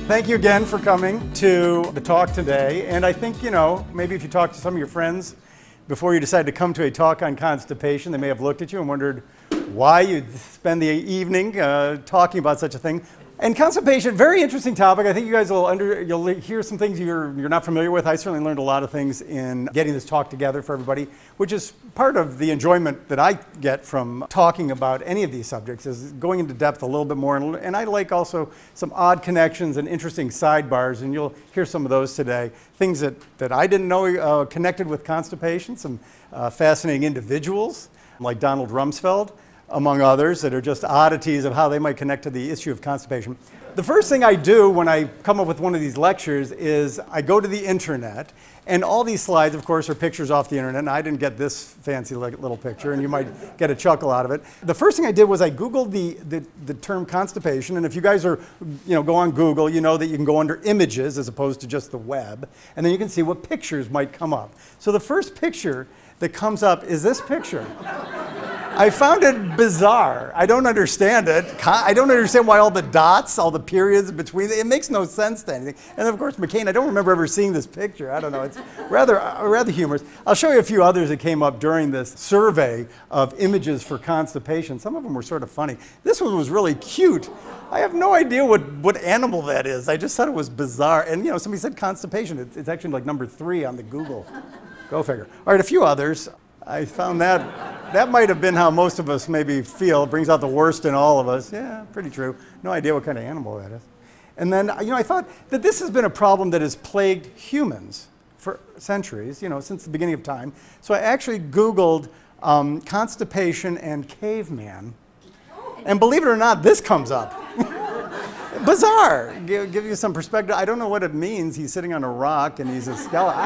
Thank you again for coming to the talk today. And I think, maybe if you talk to some of your friends before you decide to come to a talk on constipation, they may have looked at you and wondered why you'd spend the evening talking about such a thing. And constipation, very interesting topic. I think you guys you'll hear some things you're not familiar with. I certainly learned a lot of things in getting this talk together for everybody, which is part of the enjoyment that I get from talking about any of these subjects, is going into depth a little bit more. And I like also some odd connections and interesting sidebars, and you'll hear some of those today. Things that I didn't know connected with constipation, some fascinating individuals like Donald Rumsfeld, among others, that are just oddities of how they might connect to the issue of constipation. The first thing I do when I come up with one of these lectures is I go to the internet, and all these slides, of course, are pictures off the internet, and I didn't get this fancy little picture, and you might get a chuckle out of it. The first thing I did was I Googled the term constipation, and if you guys are, go on Google, you know that you can go under images as opposed to just the web, and then you can see what pictures might come up. So the first picture that comes up is this picture. I found it bizarre. I don't understand it. I don't understand why all the dots, all the periods between, it makes no sense to anything. And of course, McCain, I don't remember ever seeing this picture. I don't know, it's rather humorous. I'll show you a few others that came up during this survey of images for constipation. Some of them were sort of funny. This one was really cute. I have no idea what animal that is. I just thought it was bizarre. And somebody said constipation. It's actually like number 3 on the Google. Go figure. All right, a few others. I found that might have been how most of us maybe feel. It brings out the worst in all of us. Yeah, pretty true. No idea what kind of animal that is. And then, I thought that this has been a problem that has plagued humans for centuries, since the beginning of time. So I actually Googled constipation and caveman. And believe it or not, this comes up. Bizarre. Give you some perspective. I don't know what it means. He's sitting on a rock and he's a skeleton.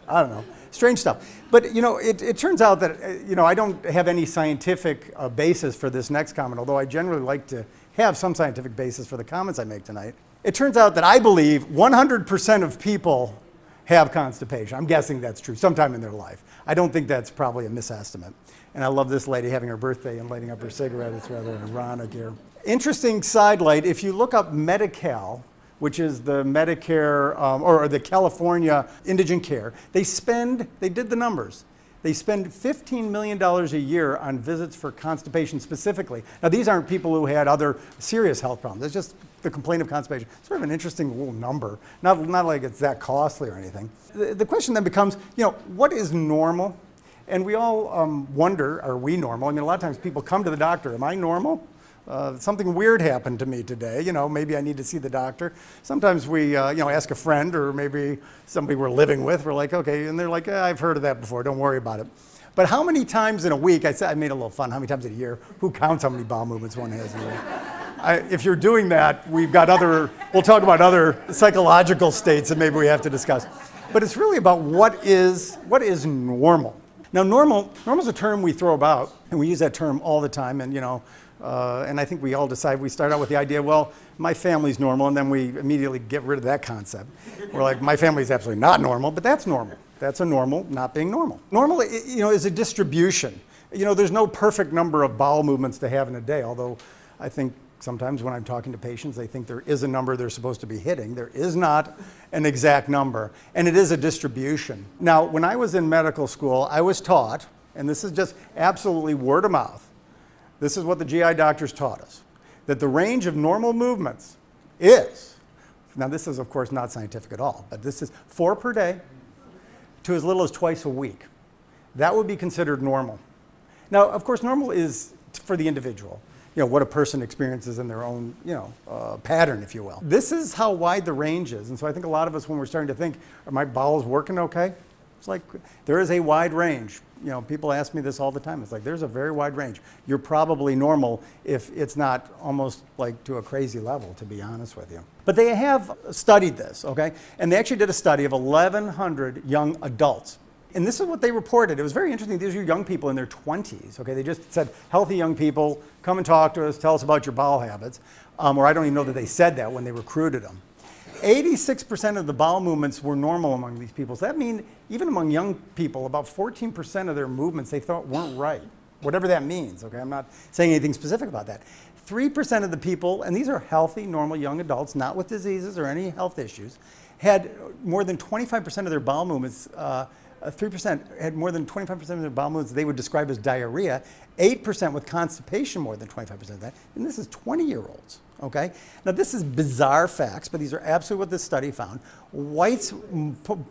I don't know. Strange stuff. But, it turns out that, I don't have any scientific basis for this next comment, although I generally like to have some scientific basis for the comments I make tonight. It turns out that I believe 100% of people have constipation. I'm guessing that's true sometime in their life. I don't think that's probably a misestimate. And I love this lady having her birthday and lighting up her cigarette. It's rather ironic here. Interesting sidelight, if you look up Medi-Cal, which is the Medicare, or the California indigent care, they did the numbers. They spend $15 million a year on visits for constipation specifically. Now, these aren't people who had other serious health problems. It's just the complaint of constipation. Sort of an interesting little number. Not like it's that costly or anything. The question then becomes, what is normal? And we all wonder, are we normal? I mean, a lot of times people come to the doctor, am I normal? Something weird happened to me today, maybe I need to see the doctor. Sometimes we, ask a friend or maybe somebody we're living with, we're like, okay, and they're like, I've heard of that before, don't worry about it. But how many times in a week, I made a little fun, how many times in a year, who counts how many bowel movements one has in a year? If you're doing that, we'll talk about other psychological states that maybe we have to discuss. But it's really about what is normal. Now, normal is a term we throw about, and we use that term all the time, and and I think we all decide, we start out with the idea, well, my family's normal, and then we immediately get rid of that concept. We're like, my family's absolutely not normal, but that's normal. That's a normal not being normal. Normal, is a distribution. There's no perfect number of bowel movements to have in a day, although I think sometimes when I'm talking to patients, they think there is a number they're supposed to be hitting. There is not an exact number, and it is a distribution. Now, when I was in medical school, I was taught, and this is just absolutely word of mouth, this is what the GI doctors taught us, that the range of normal movements is, now this is of course not scientific at all, but this is 4 per day to as little as twice a week. That would be considered normal. Now, of course, normal is for the individual, what a person experiences in their own, pattern, if you will. This is how wide the range is, and so I think a lot of us, when we're starting to think, are my bowels working okay? It's like, there is a wide range. People ask me this all the time. It's like, there's a very wide range. You're probably normal if it's not almost like to a crazy level, to be honest with you. But they have studied this, okay? And they actually did a study of 1,100 young adults. And this is what they reported. It was very interesting. These are young people in their 20s, okay? They just said, healthy young people, come and talk to us, tell us about your bowel habits. Or I don't even know that they said that when they recruited them. 86% of the bowel movements were normal among these people. So that means even among young people, about 14% of their movements they thought weren't right. whatever that means, okay? I'm not saying anything specific about that. 3% of the people, and these are healthy, normal young adults, not with diseases or any health issues, had more than 25% of their bowel movements, 3% had more than 25% of their bowel movements they would describe as diarrhea, 8% with constipation more than 25% of that, and this is 20-year-olds, okay? Now this is bizarre facts, but these are absolutely what this study found. Whites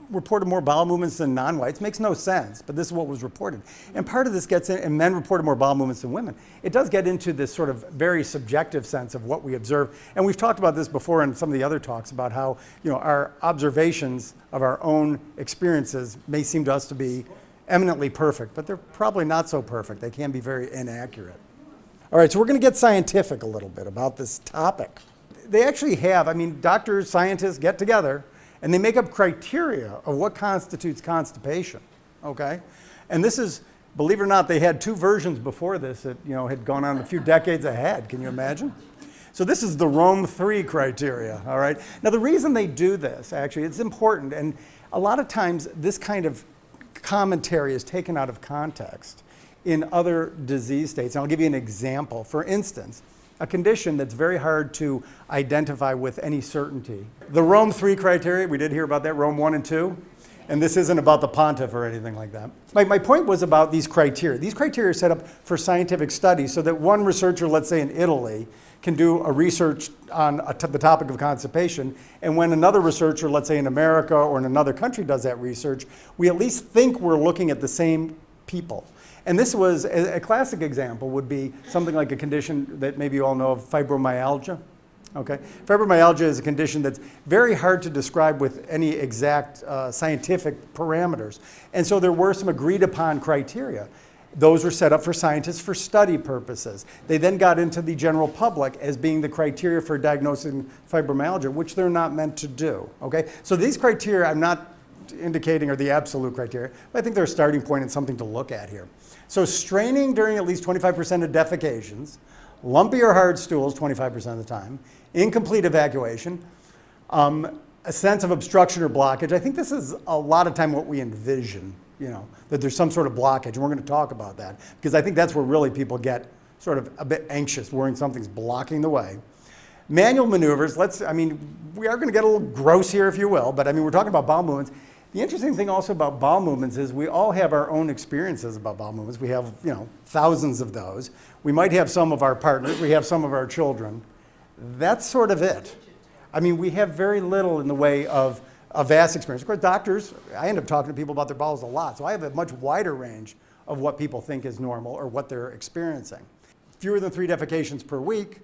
reported more bowel movements than non-whites. Makes no sense, but this is what was reported. And part of this gets in, and men reported more bowel movements than women. It does get into this sort of very subjective sense of what we observe. And we've talked about this before in some of the other talks about how, you know, our observations of our own experiences may seem to us to be eminently perfect, but they're probably not so perfect. They can be very inaccurate. All right, so we're going to get scientific a little bit about this topic. They actually have, I mean, doctors, scientists get together and they make up criteria of what constitutes constipation, okay? And this is, believe it or not, they had 2 versions before this that, you know, had gone on a few decades ahead. Can you imagine? So this is the Rome 3 criteria, all right? Now the reason they do this, actually, it's important, and a lot of times this kind of commentary is taken out of context in other disease states. And I'll give you an example. For instance, a condition that's very hard to identify with any certainty. The Rome 3 criteria, we did hear about that, Rome 1 and 2. And this isn't about the pontiff or anything like that. My point was about these criteria. These criteria are set up for scientific studies so that one researcher, let's say in Italy, can do a research on the topic of constipation. And when another researcher, let's say in America or in another country does that research, we at least think we're looking at the same people. And this was, a classic example would be something like a condition that maybe you all know of, fibromyalgia. Okay? Fibromyalgia is a condition that's very hard to describe with any exact scientific parameters. And so there were some agreed upon criteria. Those were set up for scientists for study purposes. They then got into the general public as being the criteria for diagnosing fibromyalgia, which they're not meant to do. Okay? So these criteria I'm not indicating are the absolute criteria, but I think they're a starting point and something to look at here. So straining during at least 25% of defecations, lumpy or hard stools 25% of the time, incomplete evacuation, a sense of obstruction or blockage. I think this is a lot of time what we envision, you know, that there's some sort of blockage, and we're going to talk about that, because I think that's where really people get sort of a bit anxious, worrying something's blocking the way. Manual maneuvers, we are going to get a little gross here, if you will, but I mean, we're talking about bowel movements. The interesting thing also about bowel movements is we all have our own experiences about bowel movements. We have, you know, thousands of those. We might have some of our partners, we have some of our children. That's sort of it. I mean, we have very little in the way of a vast experience. Of course, doctors, I end up talking to people about their bowels a lot, so I have a much wider range of what people think is normal or what they're experiencing. Fewer than 3 defecations per week,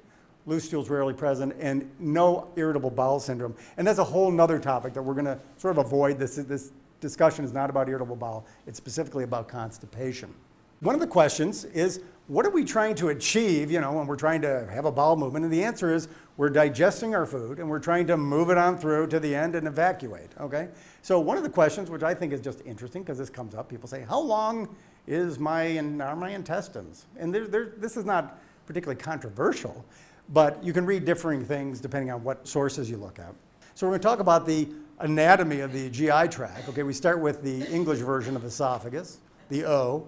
loose stools rarely present, and no irritable bowel syndrome. And that's a whole nother topic that we're going to sort of avoid. This discussion is not about irritable bowel. It's specifically about constipation. One of the questions is, what are we trying to achieve, you know, when we're trying to have a bowel movement? And the answer is, we're digesting our food, and we're trying to move it on through to the end and evacuate, okay? So one of the questions, which I think is just interesting, because this comes up, people say, how long are my intestines? And this is not particularly controversial, but you can read differing things depending on what sources you look at. So we're going to talk about the anatomy of the GI tract. Okay, we start with the English version of esophagus, the O,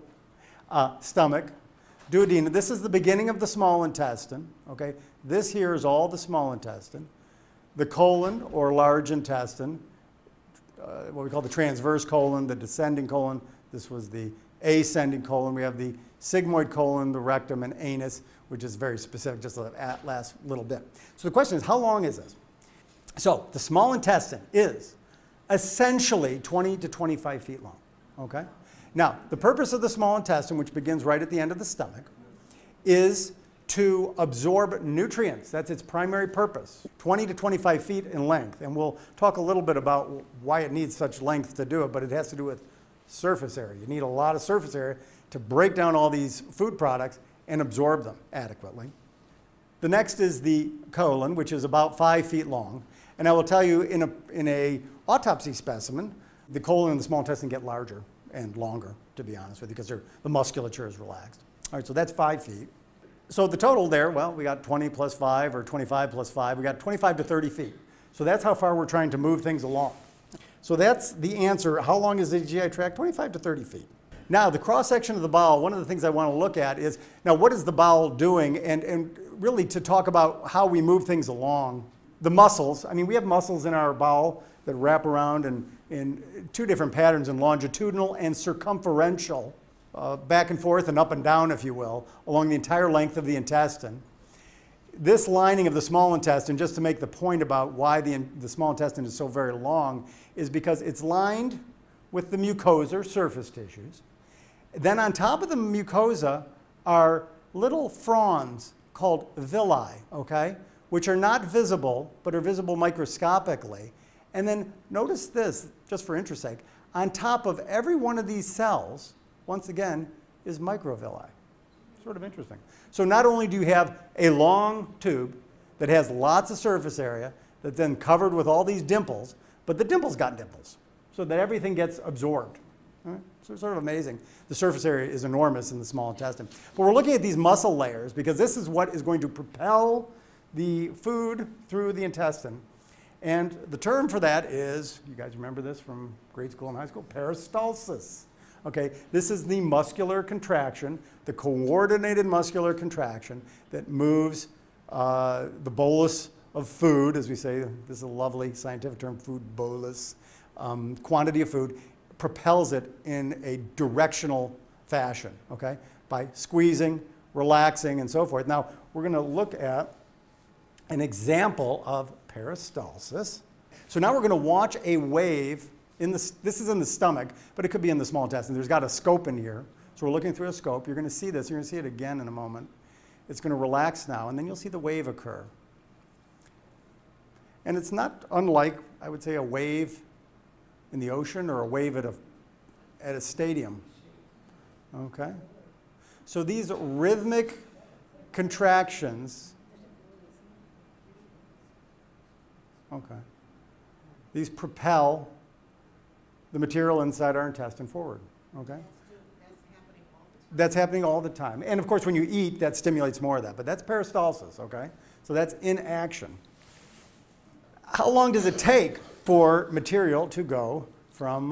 stomach, duodenum. This is the beginning of the small intestine. Okay, this here is all the small intestine. The colon or large intestine, what we call the transverse colon, the descending colon. This was the ascending colon. We have the sigmoid colon, the rectum, and anus, which is very specific, just the last little bit. So the question is, how long is this? So the small intestine is essentially 20 to 25 feet long, okay? Now, the purpose of the small intestine, which begins right at the end of the stomach, is to absorb nutrients. That's its primary purpose, 20 to 25 feet in length. And we'll talk a little bit about why it needs such length to do it, but it has to do with surface area. You need a lot of surface area to break down all these food products and absorb them adequately. The next is the colon, which is about 5 feet long. And I will tell you, in a autopsy specimen, the colon and the small intestine get larger and longer, to be honest with you, because the musculature is relaxed. All right, so that's 5 feet. So the total there, well, we got 20 plus 5 or 25 plus 5. We got 25 to 30 feet. So that's how far we're trying to move things along. So that's the answer. How long is the GI tract? 25 to 30 feet. Now, the cross-section of the bowel, one of the things I want to look at is, now what is the bowel doing? And really to talk about how we move things along. The muscles, I mean, we have muscles in our bowel that wrap around in two different patterns, in longitudinal and circumferential, back and forth and up and down, if you will, along the entire length of the intestine. This lining of the small intestine, just to make the point about why the small intestine is so very long, is because it's lined with the mucosa, or surface tissues. Then on top of the mucosa are little fronds called villi, okay, which are not visible, but are visible microscopically. And then notice this, just for interest's sake, on top of every one of these cells, once again, is microvilli. Sort of interesting. So not only do you have a long tube that has lots of surface area that's then covered with all these dimples, but the dimples got dimples, so that everything gets absorbed. Right? So it's sort of amazing. The surface area is enormous in the small intestine. But we're looking at these muscle layers because this is what is going to propel the food through the intestine. And the term for that is, you guys remember this from grade school and high school, peristalsis. Okay, this is the muscular contraction, the coordinated muscular contraction that moves the bolus of food, as we say, this is a lovely scientific term, food bolus, quantity of food, propels it in a directional fashion, okay, by squeezing, relaxing, and so forth. Now, we're going to look at an example of peristalsis. So now we're going to watch a wave. This is in the stomach, but it could be in the small intestine. There's got a scope in here. So we're looking through a scope. You're going to see this. You're going to see it again in a moment. It's going to relax now, and then you'll see the wave occur. And it's not unlike, I would say, a wave in the ocean or a wave at a stadium. Okay? So these rhythmic contractions, okay, these propel the material inside our intestine forward, okay? That's happening all the time. And of course, when you eat, that stimulates more of that. But that's peristalsis, okay? So that's in action. How long does it take for material to go from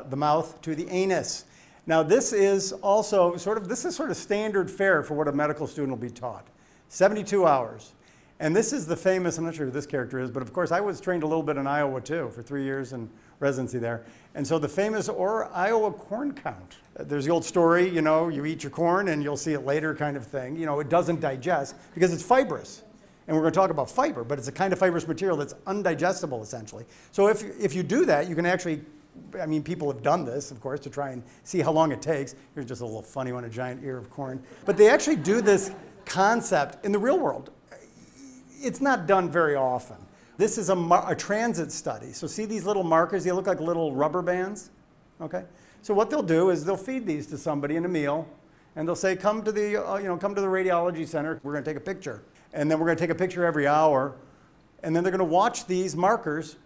the mouth to the anus? Now, this is also sort of standard fare for what a medical student will be taught. 72 hours. And this is the famous, I'm not sure who this character is, but of course I was trained a little bit in Iowa too for 3 years in residency there. And so the famous Iowa corn count. There's the old story, you know, you eat your corn and you'll see it later kind of thing. You know, it doesn't digest because it's fibrous. And we're going to talk about fiber, but it's a kind of fibrous material that's undigestible essentially. So if you do that, you can actually, I mean, people have done this, of course, to try and see how long it takes. Here's just a little funny one, a giant ear of corn. But they actually do this concept in the real world. It's not done very often. This is a transit study. So see these little markers? They look like little rubber bands. Okay. So what they'll do is they'll feed these to somebody in a meal, and they'll say, "Come to the come to the radiology center. We're going to take a picture, and then we're going to take a picture every hour, and then they're going to watch these markers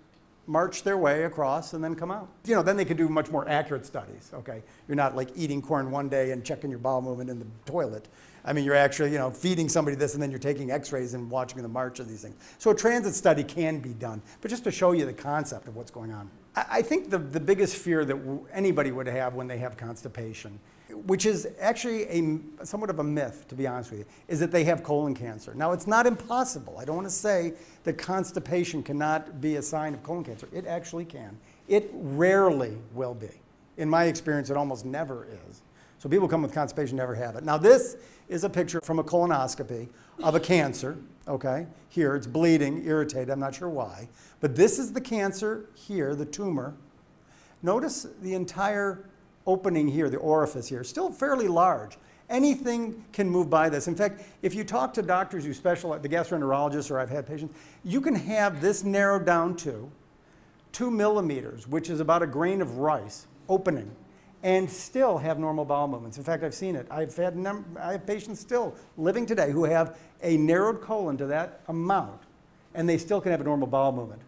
march their way across and then come out. You know, then they can do much more accurate studies. Okay. You're not like eating corn one day and checking your bowel movement in the toilet. I mean, you're actually, feeding somebody this, and then you're taking x-rays and watching the march of these things. So a transit study can be done, but just to show you the concept of what's going on. I think the biggest fear that anybody would have when they have constipation, which is actually somewhat of a myth, to be honest with you, is that they have colon cancer. Now, it's not impossible. I don't want to say that constipation cannot be a sign of colon cancer. It actually can. It rarely will be. In my experience, it almost never is. So people come with constipation never have it. Now, this is a picture from a colonoscopy of a cancer, okay? Here, it's bleeding, irritated, I'm not sure why. But this is the cancer here, the tumor. Notice the entire opening here, the orifice here, still fairly large. Anything can move by this. In fact, if you talk to doctors who specialize, the gastroenterologists, or I've had patients, you can have this narrowed down to 2 millimeters, which is about a grain of rice, opening, and still have normal bowel movements. In fact, I've seen it. I have patients still living today who have a narrowed colon to that amount, and they still can have a normal bowel movement,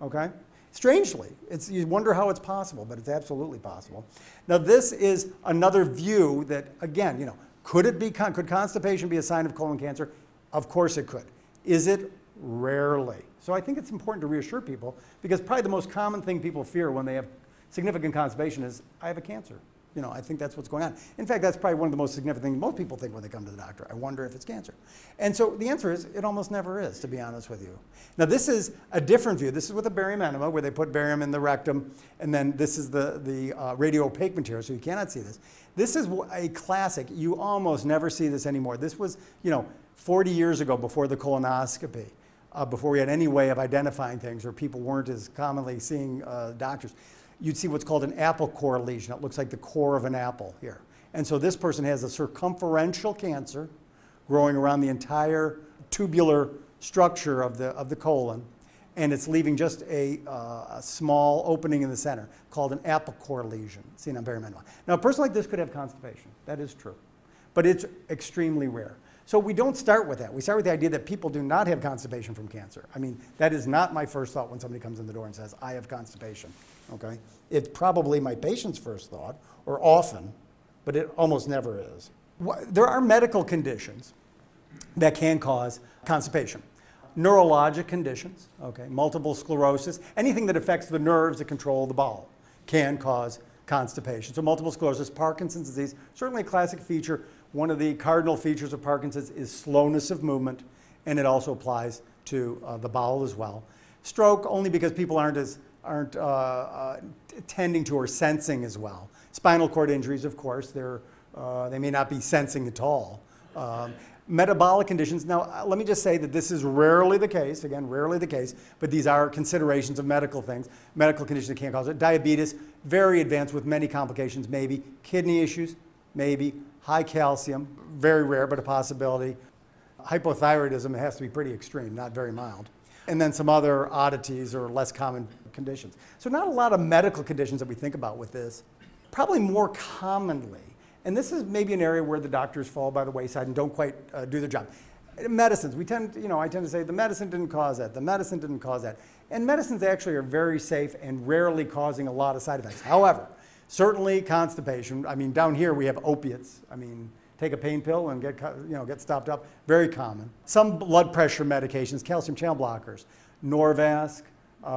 okay? Strangely, you wonder how it's possible, but it's absolutely possible. Now, this is another view that, again, could constipation be a sign of colon cancer? Of course it could. Is it? Rarely. So I think it's important to reassure people, because probably the most common thing people fear when they have significant constipation is, I have a cancer. You know, I think that's what's going on. In fact, that's probably one of the most significant things most people think when they come to the doctor. I wonder if it's cancer. And so the answer is it almost never is, to be honest with you. Now, this is a different view. This is with a barium enema, where they put barium in the rectum, and then this is the radio-opaque material, so you cannot see this. This is a classic. You almost never see this anymore. This was, you know, 40 years ago, before the colonoscopy, before we had any way of identifying things, or people weren't as commonly seeing doctors. You'd see what's called an apple core lesion. It looks like the core of an apple here. And so this person has a circumferential cancer growing around the entire tubular structure of the colon, and it's leaving just a small opening in the center called an apple core lesion, seen on barium enema. Now, a person like this could have constipation. That is true. But it's extremely rare. So we don't start with that. We start with the idea that people do not have constipation from cancer. I mean, that is not my first thought when somebody comes in the door and says, I have constipation, okay? It's probably my patient's first thought, or often, but it almost never is. There are medical conditions that can cause constipation. Neurologic conditions, okay, multiple sclerosis, anything that affects the nerves that control the bowel can cause constipation. So multiple sclerosis, Parkinson's disease, certainly a classic feature. One of the cardinal features of Parkinson's is slowness of movement, and it also applies to the bowel as well. Stroke, only because people aren't tending to or sensing as well. Spinal cord injuries, of course, they may not be sensing at all. Metabolic conditions, now let me just say that this is rarely the case, again, rarely the case, but these are considerations of medical things. Medical conditions that can cause it. Diabetes, very advanced with many complications, maybe. Kidney issues, maybe. High calcium, very rare, but a possibility. Hypothyroidism, it has to be pretty extreme, not very mild. And then some other oddities or less common conditions. So not a lot of medical conditions that we think about with this. Probably more commonly, and this is maybe an area where the doctors fall by the wayside and don't quite do their job. Medicines, I tend to say the medicine didn't cause that, the medicine didn't cause that. And medicines actually are very safe and rarely causing a lot of side effects. However, certainly constipation, I mean, down here we have opiates. I mean, take a pain pill and get stopped up, very common. Some blood pressure medications, calcium channel blockers, Norvasc,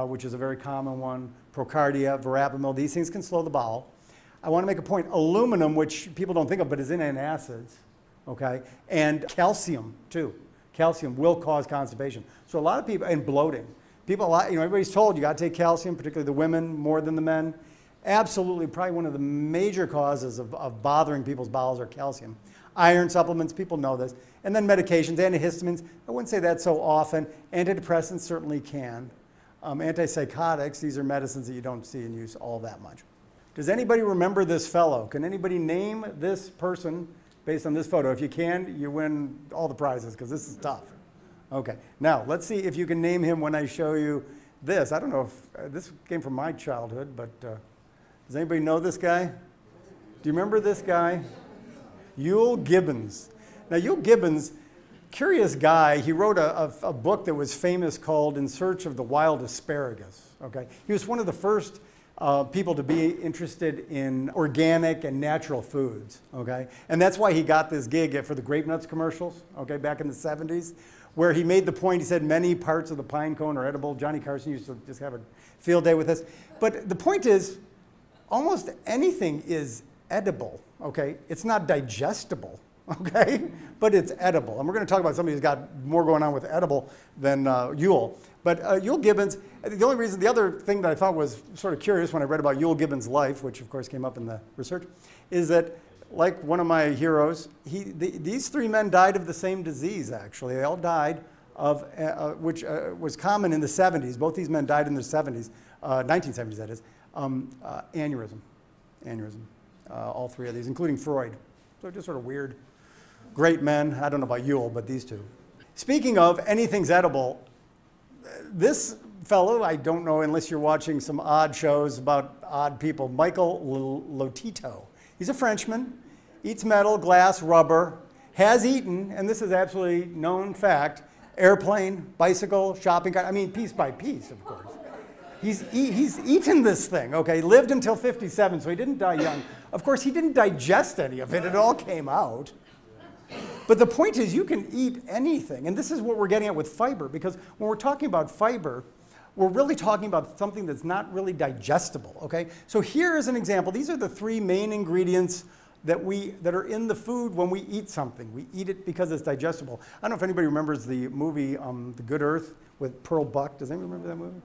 which is a very common one, Procardia, Verapamil, these things can slow the bowel. I want to make a point, aluminum, which people don't think of, but is in antacids, okay? And calcium, too. Calcium will cause constipation. So a lot of people, and bloating. People, everybody's told you got to take calcium, particularly the women more than the men. Absolutely, probably one of the major causes of bothering people's bowels are calcium. Iron supplements, people know this. And then medications, antihistamines, I wouldn't say that so often. Antidepressants certainly can. Antipsychotics, these are medicines that you don't see in use all that much. Does anybody remember this fellow? Can anybody name this person based on this photo? If you can, you win all the prizes, because this is tough. Okay, now let's see if you can name him when I show you this. I don't know if this came from my childhood, but does anybody know this guy? Do you remember this guy? Yule Gibbons. Now, Yule Gibbons, curious guy. He wrote a book that was famous called In Search of the Wild Asparagus. Okay, he was one of the first people to be interested in organic and natural foods. Okay, and that's why he got this gig for the grape nuts commercials. Okay, back in the 70s, where he made the point. He said many parts of the pine cone are edible. Johnny Carson used to just have a field day with this. But the point is, almost anything is edible. Okay, it's not digestible. Okay, but it's edible. And we're going to talk about somebody who's got more going on with edible than Yule. But Yule Gibbons, the other thing that I thought was sort of curious when I read about Yule Gibbons' life, which of course came up in the research, is that, like one of my heroes, these three men died of the same disease, actually. They all died of, which was common in the 70s. Both these men died in their 70s, 1970s that is, aneurysm. All three of these, including Freud. So just sort of weird. Great men. I don't know about Yule, but these two. Speaking of anything's edible, this fellow, I don't know unless you're watching some odd shows about odd people, Michael Lotito. He's a Frenchman, eats metal, glass, rubber, has eaten, and this is absolutely known fact, airplane, bicycle, shopping cart, I mean piece by piece, of course. He's eaten this thing, okay? Lived until 57, so he didn't die young. Of course, he didn't digest any of it. It all came out. But the point is, you can eat anything. And this is what we're getting at with fiber, because when we're talking about fiber, we're really talking about something that's not really digestible, okay? So here is an example. These are the three main ingredients that are in the food when we eat something. We eat it because it's digestible. I don't know if anybody remembers the movie The Good Earth with Pearl Buck. Does anyone remember that movie?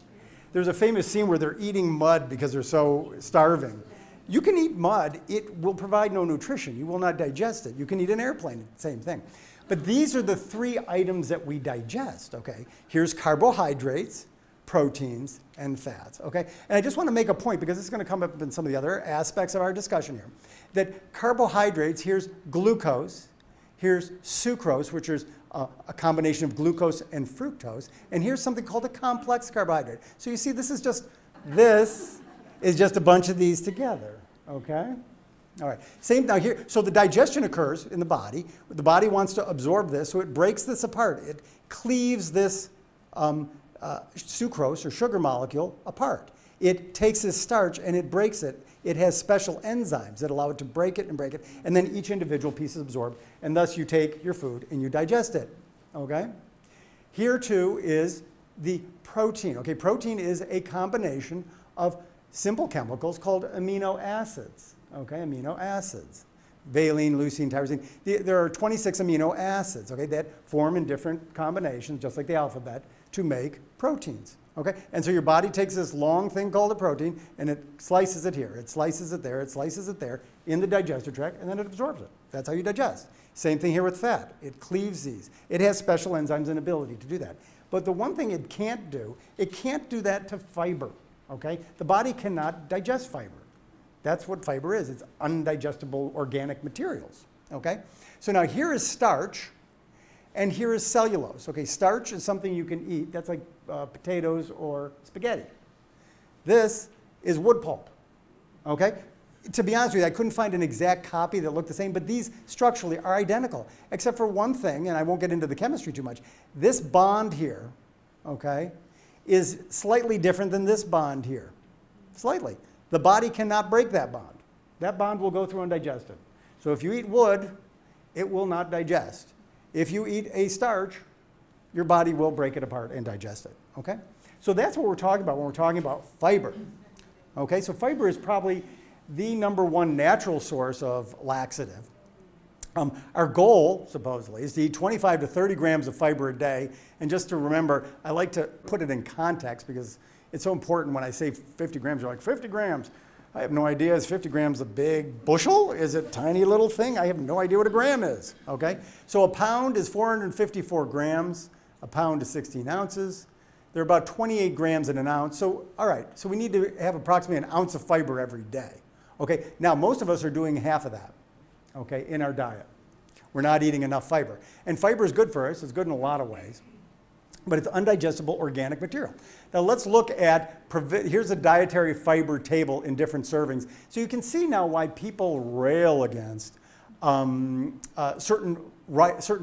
There's a famous scene where they're eating mud because they're so starving. You can eat mud. It will provide no nutrition. You will not digest it. You can eat an airplane, same thing. But these are the three items that we digest, okay? Here's carbohydrates, proteins, and fats, okay? And I just want to make a point, because this is going to come up in some of the other aspects of our discussion here, that carbohydrates, here's glucose, here's sucrose, which is a combination of glucose and fructose, and here's something called a complex carbohydrate. So you see, this is just a bunch of these together, okay? All right, same now here. So the digestion occurs in the body. The body wants to absorb this, so it breaks this apart. It cleaves this sucrose or sugar molecule apart. It takes this starch and it breaks it. It has special enzymes that allow it to break it, and then each individual piece is absorbed, and thus you take your food and you digest it, okay? Here too is the protein, okay? Protein is a combination of simple chemicals called amino acids, okay? Amino acids. Valine, leucine, tyrosine. There are 26 amino acids, okay, that form in different combinations, just like the alphabet, to make proteins, okay? And so your body takes this long thing called a protein, and it slices it here. It slices it there. It slices it there in the digestive tract, and then it absorbs it. That's how you digest. Same thing here with fat. It cleaves these. It has special enzymes and ability to do that. But the one thing it can't do that to fiber, okay? The body cannot digest fiber. That's what fiber is. It's undigestible organic materials, okay? So now here is starch, and here is cellulose. Okay, starch is something you can eat. That's like potatoes or spaghetti. This is wood pulp, okay? To be honest with you, I couldn't find an exact copy that looked the same, but these structurally are identical, except for one thing, and I won't get into the chemistry too much. This bond here, okay, is slightly different than this bond here, slightly. The body cannot break that bond. That bond will go through undigested. So if you eat wood, it will not digest. If you eat a starch, your body will break it apart and digest it, okay? So that's what we're talking about when we're talking about fiber, okay? So fiber is probably the #1 natural source of laxative. Our goal, supposedly, is to eat 25 to 30 grams of fiber a day. And just to remember, I like to put it in context because it's so important when I say 50 grams. You're like, 50 grams? I have no idea. Is 50 grams a big bushel? Is it a tiny little thing? I have no idea what a gram is, okay? So a pound is 454 grams. A pound is 16 ounces. There are about 28 grams in an ounce. So, all right, so we need to have approximately an ounce of fiber every day, okay? Now, most of us are doing half of that, okay, in our diet. We're not eating enough fiber. And fiber is good for us. It's good in a lot of ways. But it's undigestible organic material. Now let's look at, here's a dietary fiber table in different servings. So you can see now why people rail against certain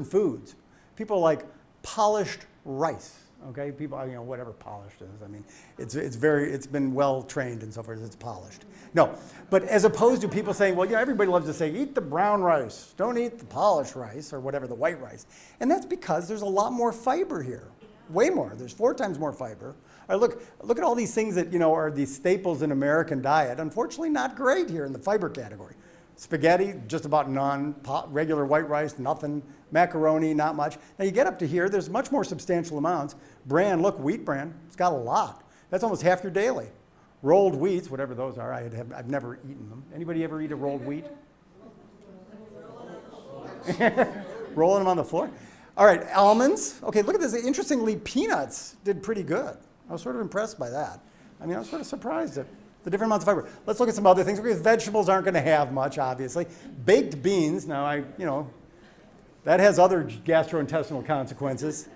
foods. People like polished rice, okay? People, you know, whatever polished is. I mean, it's been well trained and so forth, it's polished. No, but as opposed to people saying, well, yeah, everybody loves to say, eat the brown rice, don't eat the polished rice or whatever, the white rice. And that's because there's a lot more fiber here. Way more. There's 4 times more fiber. All right, look at all these things that, you know, are these staples in American diet. Unfortunately, not great here in the fiber category. Spaghetti, just about none. Regular white rice, nothing. Macaroni, not much. Now you get up to here, there's much more substantial amounts. Bran, look, wheat bran, it's got a lot. That's almost half your daily. Rolled wheats, whatever those are, I've never eaten them. Anybody ever eat a rolled wheat? Rolling them on the floor? All right, almonds. Okay, look at this. Interestingly, peanuts did pretty good. I was sort of impressed by that. I mean, I was sort of surprised at the different amounts of fiber. Let's look at some other things. Because vegetables aren't going to have much, obviously. Baked beans. Now, that has other gastrointestinal consequences.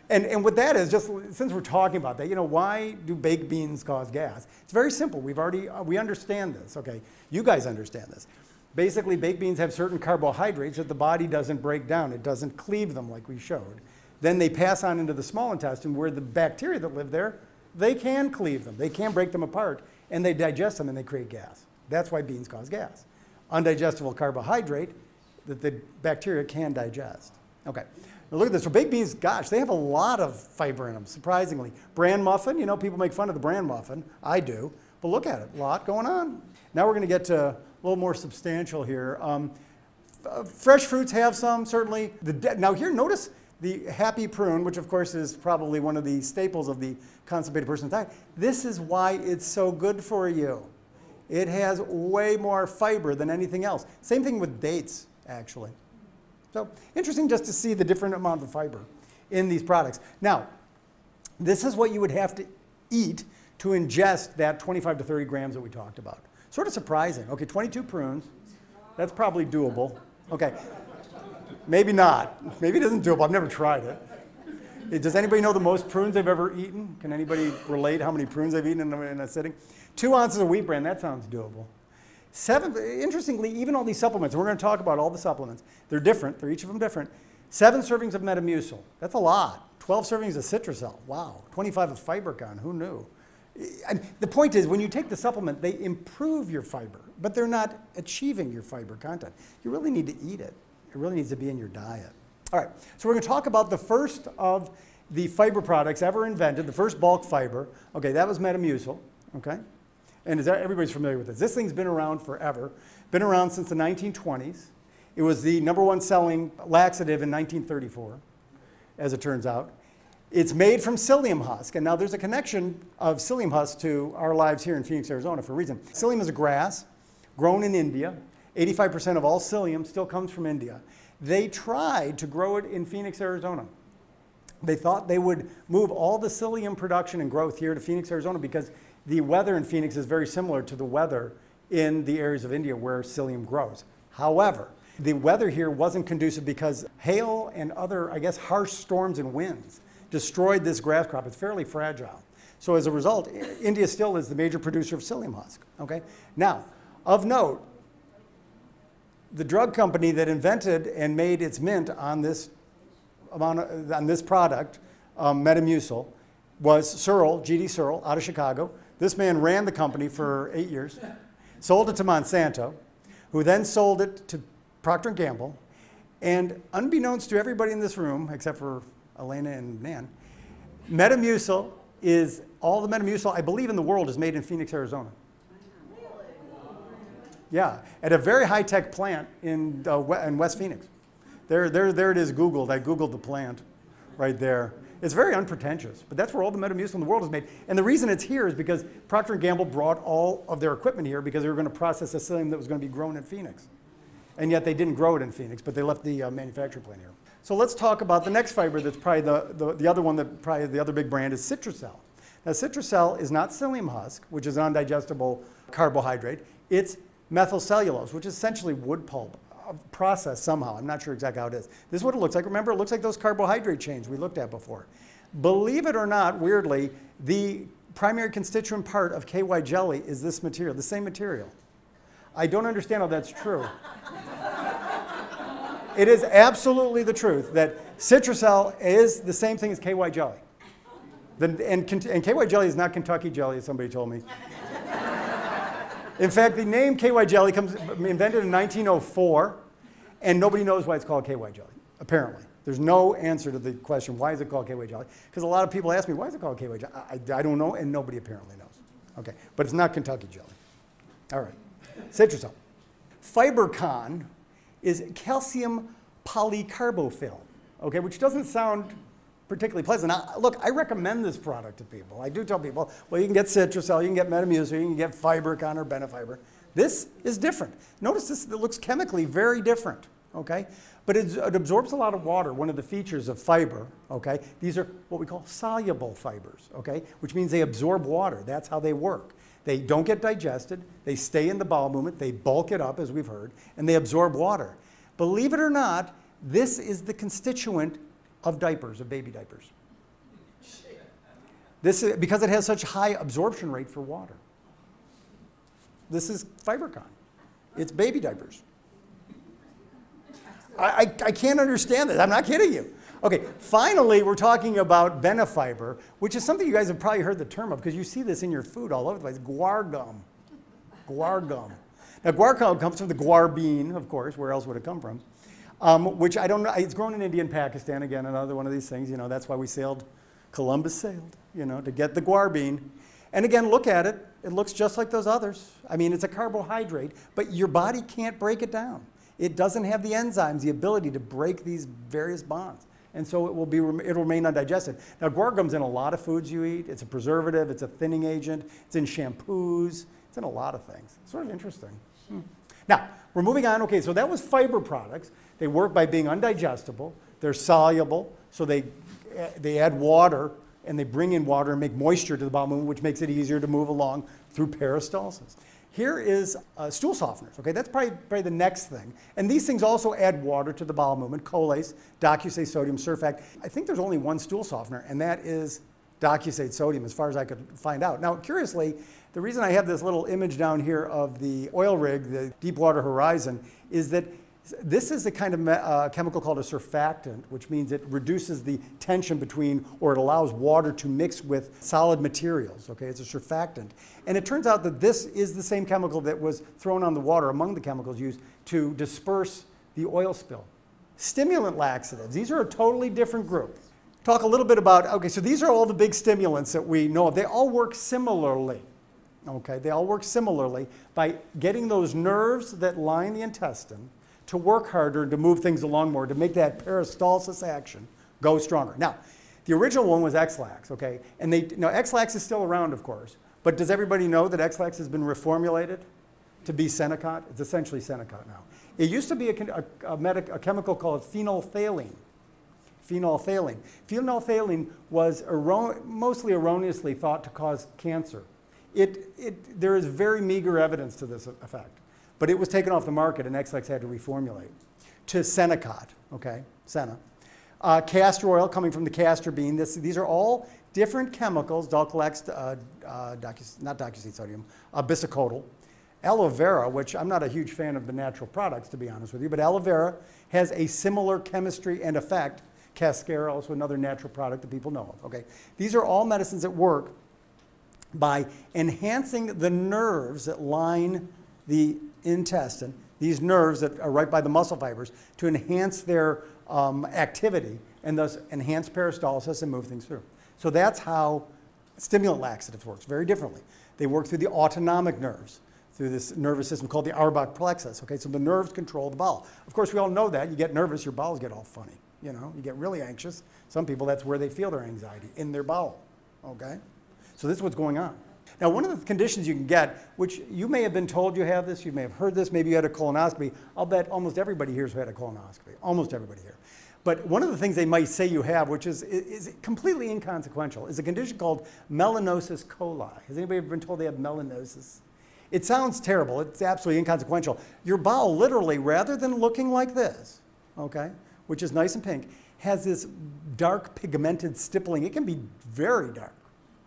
And what that is, just since we're talking about that, why do baked beans cause gas? It's very simple. We understand this. Okay, you guys understand this. Basically, baked beans have certain carbohydrates that the body doesn't break down. It doesn't cleave them like we showed. Then they pass on into the small intestine where the bacteria that live there, they can cleave them. They can break them apart, and they digest them, and they create gas. That's why beans cause gas. Undigestible carbohydrate that the bacteria can digest. Okay. Now look at this. So baked beans, gosh, they have a lot of fiber in them, surprisingly. Bran muffin, you know, people make fun of the bran muffin. I do. But look at it, a lot going on. Now we're going to get to a little more substantial here. Fresh fruits have some, certainly. Now here, notice the happy prune, which of course is probably one of the staples of the constipated person's diet. This is why it's so good for you. It has way more fiber than anything else. Same thing with dates, actually. So interesting just to see the different amount of fiber in these products. Now, this is what you would have to eat to ingest that 25 to 30 grams that we talked about. Sort of surprising. Okay, 22 prunes. That's probably doable. Okay, maybe not. Maybe it isn't doable. I've never tried it. Does anybody know the most prunes they've ever eaten? Can anybody relate how many prunes they've eaten in a sitting? 2 ounces of wheat bran, that sounds doable. Interestingly, even all these supplements, we're going to talk about all the supplements. They're different. They're each of them different. 7 servings of Metamucil. That's a lot. 12 servings of Citrusel. Wow. 25 of Fibercon. Who knew? And the point is, when you take the supplement, they improve your fiber, but they're not achieving your fiber content. You really need to eat it. It really needs to be in your diet. All right. So we're going to talk about the first of the fiber products ever invented, the first bulk fiber. Okay, that was Metamucil. Okay. And everybody's familiar with this. This thing's been around forever, been around since the 1920s. It was the #1 selling laxative in 1934, as it turns out. It's made from psyllium husk, and now there's a connection of psyllium husk to our lives here in Phoenix, Arizona for a reason. Psyllium is a grass grown in India. 85% of all psyllium still comes from India. They tried to grow it in Phoenix, Arizona. They thought they would move all the psyllium production and growth here to Phoenix, Arizona because the weather in Phoenix is very similar to the weather in the areas of India where psyllium grows. However, the weather here wasn't conducive because hail and other, I guess, harsh storms and winds destroyed this grass crop. It's fairly fragile. So as a result, India still is the major producer of psyllium husk. Okay? Now, of note, the drug company that invented and made its mint on this product, Metamucil, was Searle, G.D. Searle, out of Chicago. This man ran the company for 8 years, sold it to Monsanto, who then sold it to Procter & Gamble. And unbeknownst to everybody in this room, except for Elena and Nan, Metamucil is, all the Metamucil, I believe, in the world is made in Phoenix, Arizona. Yeah, at a very high-tech plant in West Phoenix. There it is Googled. I Googled the plant right there. It's very unpretentious, but that's where all the Metamucil in the world is made. And the reason it's here is because Procter & Gamble brought all of their equipment here because they were going to process a psyllium that was going to be grown in Phoenix. And yet they didn't grow it in Phoenix, but they left the manufacturing plant here. So let's talk about the next fiber that's probably the other one that probably the other big brand is Citrusel. Now Citrusel is not psyllium husk, which is an undigestible carbohydrate. It's methylcellulose, which is essentially wood pulp. Processed somehow. I'm not sure exactly how it is. This is what it looks like. Remember, it looks like those carbohydrate chains we looked at before. Believe it or not, weirdly, the primary constituent part of KY jelly is this material, the same material. I don't understand how that's true. It is absolutely the truth that Citrusel is the same thing as KY jelly. And KY jelly is not Kentucky jelly, as somebody told me. In fact, the name KY jelly comes invented in 1904, and nobody knows why it's called KY jelly, apparently. There's no answer to the question, why is it called KY jelly? Because a lot of people ask me, why is it called KY jelly? I don't know, and nobody apparently knows. Okay, but it's not Kentucky jelly. All right, Citrusel. Fibercon is calcium polycarbofilm, okay, which doesn't sound particularly pleasant. Now, look, I recommend this product to people. I do tell people, well, you can get Citrusel, you can get Metamucil, you can get Fibercon or Benefiber. This is different. Notice this, it looks chemically very different, okay? But it absorbs a lot of water, one of the features of fiber, okay? These are what we call soluble fibers, okay? Which means they absorb water. That's how they work. They don't get digested, they stay in the bowel movement, they bulk it up, as we've heard, and they absorb water. Believe it or not, this is the constituent of diapers, of baby diapers. This is because it has such high absorption rate for water. This is Fibercon. It's baby diapers. I can't understand this. I'm not kidding you. Okay, finally, we're talking about Benefiber, which is something you guys have probably heard the term of because you see this in your food all over the place. Guar gum. Guar gum. Now, guar gum comes from the guar bean, of course. Where else would it come from? which I don't know. It's grown in India and Pakistan, again, another one of these things. You know, that's why we sailed, Columbus sailed, you know, to get the guar bean. And again, look at it. It looks just like those others. I mean, it's a carbohydrate, but your body can't break it down. It doesn't have the enzymes, the ability to break these various bonds. And so it'll remain undigested. Now, guar gum's in a lot of foods you eat. It's a preservative. It's a thinning agent. It's in shampoos. It's in a lot of things. It's sort of interesting. Now, we're moving on. Okay, so that was fiber products. They work by being undigestible. They're soluble, so they add water, and they bring in water and make moisture to the bowel movement, which makes it easier to move along through peristalsis. Here is stool softeners. Okay, that's probably the next thing. And these things also add water to the bowel movement: colase, docusate sodium, surfactant. I think there's only one stool softener, and that is docusate sodium, as far as I could find out. Now, curiously, the reason I have this little image down here of the oil rig, the Deepwater Horizon, is that this is a kind of chemical called a surfactant, which means it reduces the tension between, or it allows water to mix with solid materials. Okay, it's a surfactant. And it turns out that this is the same chemical that was thrown on the water among the chemicals used to disperse the oil spill. Stimulant laxatives, these are a totally different group. Talk a little bit about, okay, so these are all the big stimulants that we know of. They all work similarly. Okay, they all work similarly by getting those nerves that line the intestine to work harder and to move things along more, to make that peristalsis action go stronger. Now, the original one was X-Lax, okay? And now X-Lax is still around, of course, but does everybody know that X-Lax has been reformulated to be Senokot? It's essentially Senokot now. It used to be a chemical called phenolphthalein. Phenolphthalein. Phenolphthalein was mostly erroneously thought to cause cancer. There is very meager evidence to this effect. But it was taken off the market, and X-Lax had to reformulate to Senokot, okay, Sena. Castor oil coming from the castor bean. These are all different chemicals, dulcolax, not docusate sodium, bisacodyl. Aloe vera, which I'm not a huge fan of the natural products, to be honest with you, but aloe vera has a similar chemistry and effect. Cascara, also another natural product that people know of, okay. These are all medicines that work by enhancing the nerves that line the intestine, these nerves that are right by the muscle fibers, to enhance their activity and thus enhance peristalsis and move things through. So that's how stimulant laxatives works, very differently. They work through the autonomic nerves, through this nervous system called the Auerbach plexus. Okay, so the nerves control the bowel. Of course, we all know that. You get nervous, your bowels get all funny. You know, you get really anxious. Some people, that's where they feel their anxiety, in their bowel. Okay, so this is what's going on. Now, one of the conditions you can get, which you may have been told you have this, you may have heard this, maybe you had a colonoscopy. I'll bet almost everybody here has had a colonoscopy, almost everybody here. But one of the things they might say you have, which is completely inconsequential, is a condition called melanosis coli. Has anybody ever been told they have melanosis? It sounds terrible. It's absolutely inconsequential. Your bowel literally, rather than looking like this, okay, which is nice and pink, has this dark pigmented stippling. It can be very dark.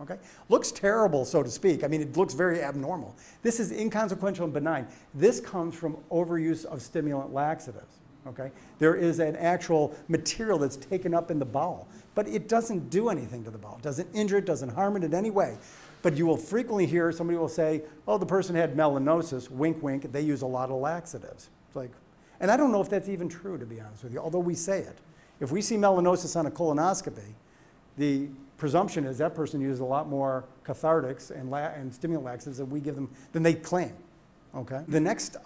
Okay? Looks terrible, so to speak. I mean, it looks very abnormal. This is inconsequential and benign. This comes from overuse of stimulant laxatives. Okay? There is an actual material that's taken up in the bowel, but it doesn't do anything to the bowel. It doesn't injure it, doesn't harm it in any way. But you will frequently hear somebody will say, oh, the person had melanosis, wink, wink, they use a lot of laxatives. It's like, and I don't know if that's even true, to be honest with you, although we say it. If we see melanosis on a colonoscopy, the presumption is that person uses a lot more cathartics and stimulant laxatives that we give them than they claim. Okay? The next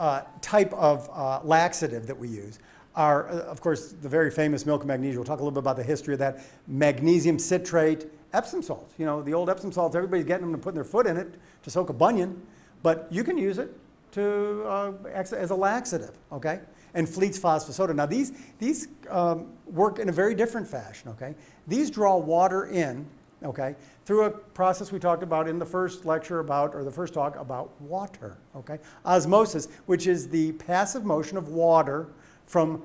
type of laxative that we use are, of course, the very famous milk of magnesia. We'll talk a little bit about the history of that. Magnesium citrate, Epsom salts. You know, the old Epsom salts, everybody's getting them to put their foot in it to soak a bunion, but you can use it to as a laxative, okay? And Fleet's phosphosoda. Now these work in a very different fashion, okay? These draw water in, okay, through a process we talked about in the first lecture about, or the first talk about water, okay? Osmosis, which is the passive motion of water from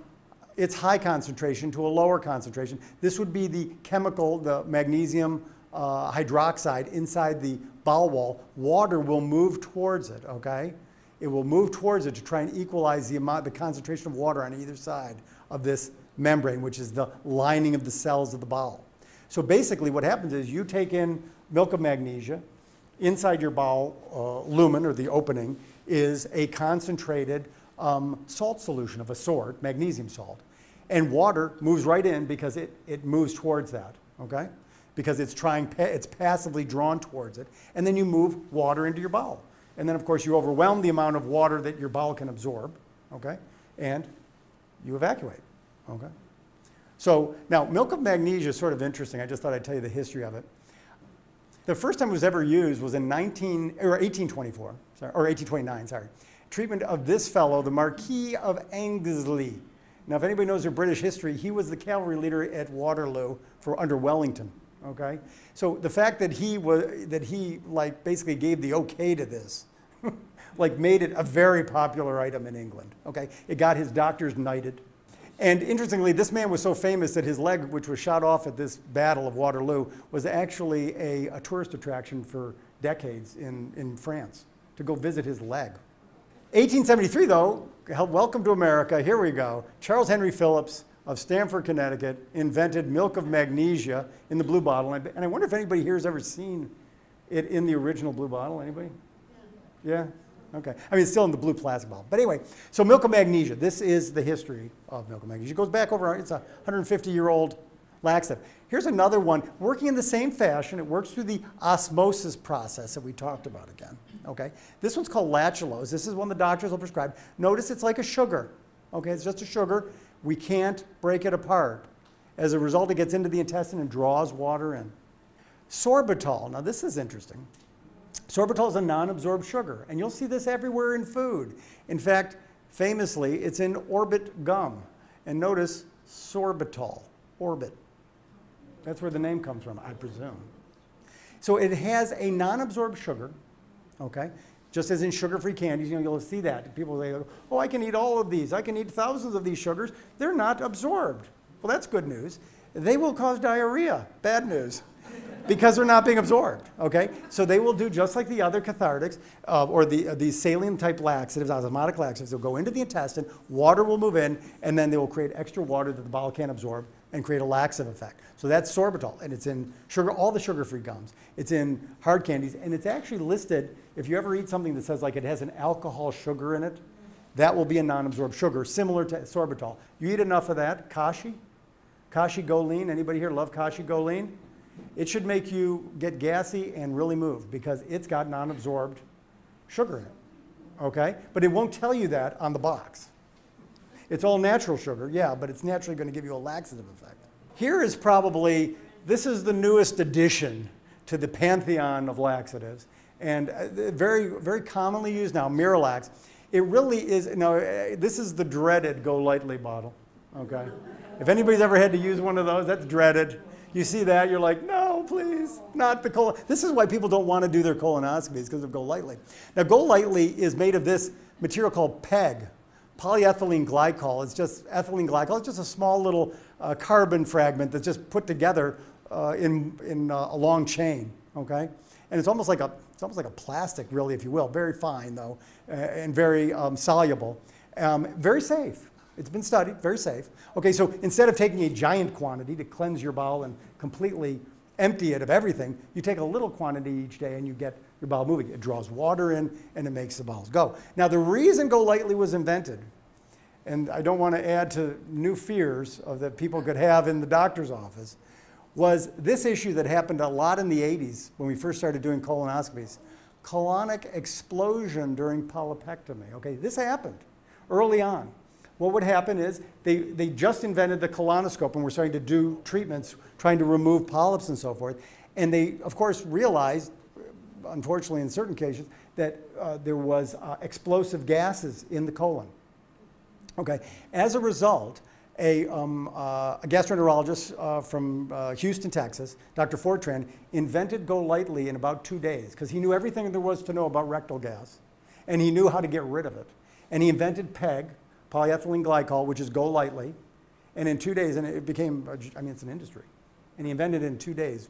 its high concentration to a lower concentration. This would be the chemical, the magnesium hydroxide inside the bowel wall. Water will move towards it, okay? It will move towards it to try and equalize the concentration of water on either side of this membrane, which is the lining of the cells of the bowel. So basically what happens is you take in milk of magnesia. Inside your bowel lumen, or the opening, is a concentrated salt solution of a sort, magnesium salt. And water moves right in because it moves towards that, okay? Because it's passively drawn towards it. And then you move water into your bowel. And then, of course, you overwhelm the amount of water that your bowel can absorb, okay? And you evacuate, okay? So now, milk of magnesia is sort of interesting. I just thought I'd tell you the history of it. The first time it was ever used was in 1824, sorry, or 1829, sorry. Treatment of this fellow, the Marquis of Anglesey. Now, if anybody knows their British history, he was the cavalry leader at Waterloo under Wellington, okay? So the fact that he like basically gave the okay to this, like made it a very popular item in England, okay? It got his doctors knighted. And interestingly, this man was so famous that his leg, which was shot off at this Battle of Waterloo, was actually a tourist attraction for decades in France, to go visit his leg. 1873, though, welcome to America, here we go. Charles Henry Phillips of Stamford, Connecticut, invented milk of magnesia in the blue bottle. And I wonder if anybody here has ever seen it in the original blue bottle. Anybody? Yeah? Okay. I mean, it's still in the blue plastic bottle. But anyway, so milk of magnesia. This is the history of milk of magnesia. It goes back over, it's a 150-year-old laxative. Here's another one, working in the same fashion. It works through the osmosis process that we talked about again. Okay? This one's called lactulose. This is one the doctors will prescribe. Notice it's like a sugar. Okay? It's just a sugar. We can't break it apart. As a result, it gets into the intestine and draws water in. Sorbitol. Now, this is interesting. Sorbitol is a non-absorbed sugar, and you'll see this everywhere in food. In fact, famously, it's in Orbit gum. And notice sorbitol, Orbit. That's where the name comes from, I presume. So it has a non-absorbed sugar, okay? Just as in sugar-free candies, you'll see that. People say, oh, I can eat all of these. I can eat thousands of these sugars. They're not absorbed. Well, that's good news. They will cause diarrhea, bad news, because they're not being absorbed, okay? So they will do just like the other cathartics, or these saline-type laxatives, osmotic laxatives. They'll go into the intestine, water will move in, and then they will create extra water that the bowel can't absorb and create a laxative effect. So that's sorbitol, and it's in sugar, all the sugar-free gums. It's in hard candies, and it's actually listed, if you ever eat something that says like it has an alcohol sugar in it, that will be a non-absorbed sugar, similar to sorbitol. You eat enough of that, kashi goline, anybody here love kashi goline? It should make you get gassy and really move because it's got non-absorbed sugar in it, okay? But it won't tell you that on the box. It's all natural sugar, yeah, but it's naturally going to give you a laxative effect. Here is probably, this is the newest addition to the pantheon of laxatives, and very, very commonly used now, Miralax. It really is, now this is the dreaded Go Lightly bottle, okay? If anybody's ever had to use one of those, that's dreaded. You see that, you're like, no, please, not the colon. This is why people don't want to do their colonoscopies, because of Go Lightly. Now, Go Lightly is made of this material called PEG, polyethylene glycol. It's just ethylene glycol. It's just a small little carbon fragment that's just put together in a long chain, okay? And it's almost like a plastic, really, if you will. Very fine, though, and very soluble. Very safe. It's been studied, very safe. Okay, so instead of taking a giant quantity to cleanse your bowel and completely empty it of everything, you take a little quantity each day and you get your bowel moving. It draws water in and it makes the bowels go. Now, the reason Go Lightly was invented, and I don't want to add to new fears that people could have in the doctor's office, was this issue that happened a lot in the 80s when we first started doing colonoscopies. Colonic explosion during polypectomy. Okay, this happened early on. What would happen is they just invented the colonoscope and were starting to do treatments, trying to remove polyps and so forth. And they, of course, realized, unfortunately in certain cases, that there was explosive gases in the colon. Okay. As a result, a gastroenterologist from Houston, Texas, Dr. Fortran, invented Go Lightly in about 2 days because he knew everything there was to know about rectal gas, and he knew how to get rid of it. And he invented PEG, polyethylene glycol, which is Go Lightly, and in 2 days, and it became, I mean, it's an industry, and he invented it in 2 days.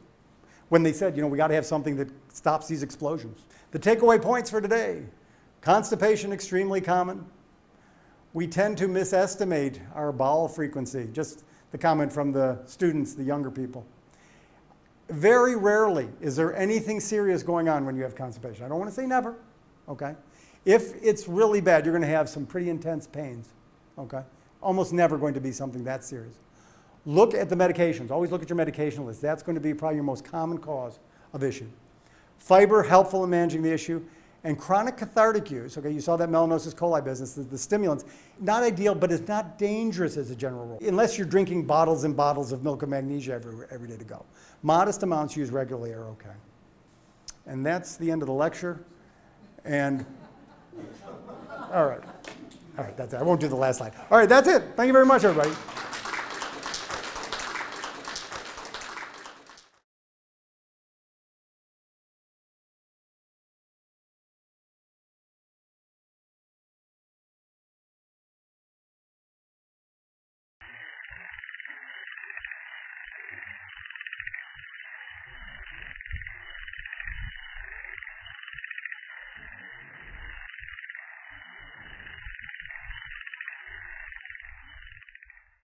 When they said, you know, we got to have something that stops these explosions. The takeaway points for today: constipation, extremely common. We tend to misestimate our bowel frequency, just the comment from the students, the younger people. Very rarely is there anything serious going on when you have constipation. I don't want to say never, okay? If it's really bad, you're going to have some pretty intense pains, okay? almost never going to be something that serious. Look at the medications. Always look at your medication list. That's going to be probably your most common cause of issue. Fiber, helpful in managing the issue. And chronic cathartic use, okay, you saw that melanosis coli business, the stimulants, not ideal, but it's not dangerous as a general rule, unless you're drinking bottles and bottles of milk of magnesia every day to go. Modest amounts used regularly are okay. And that's the end of the lecture. And, all right, that's it. I won't do the last slide. All right, that's it. Thank you very much, everybody.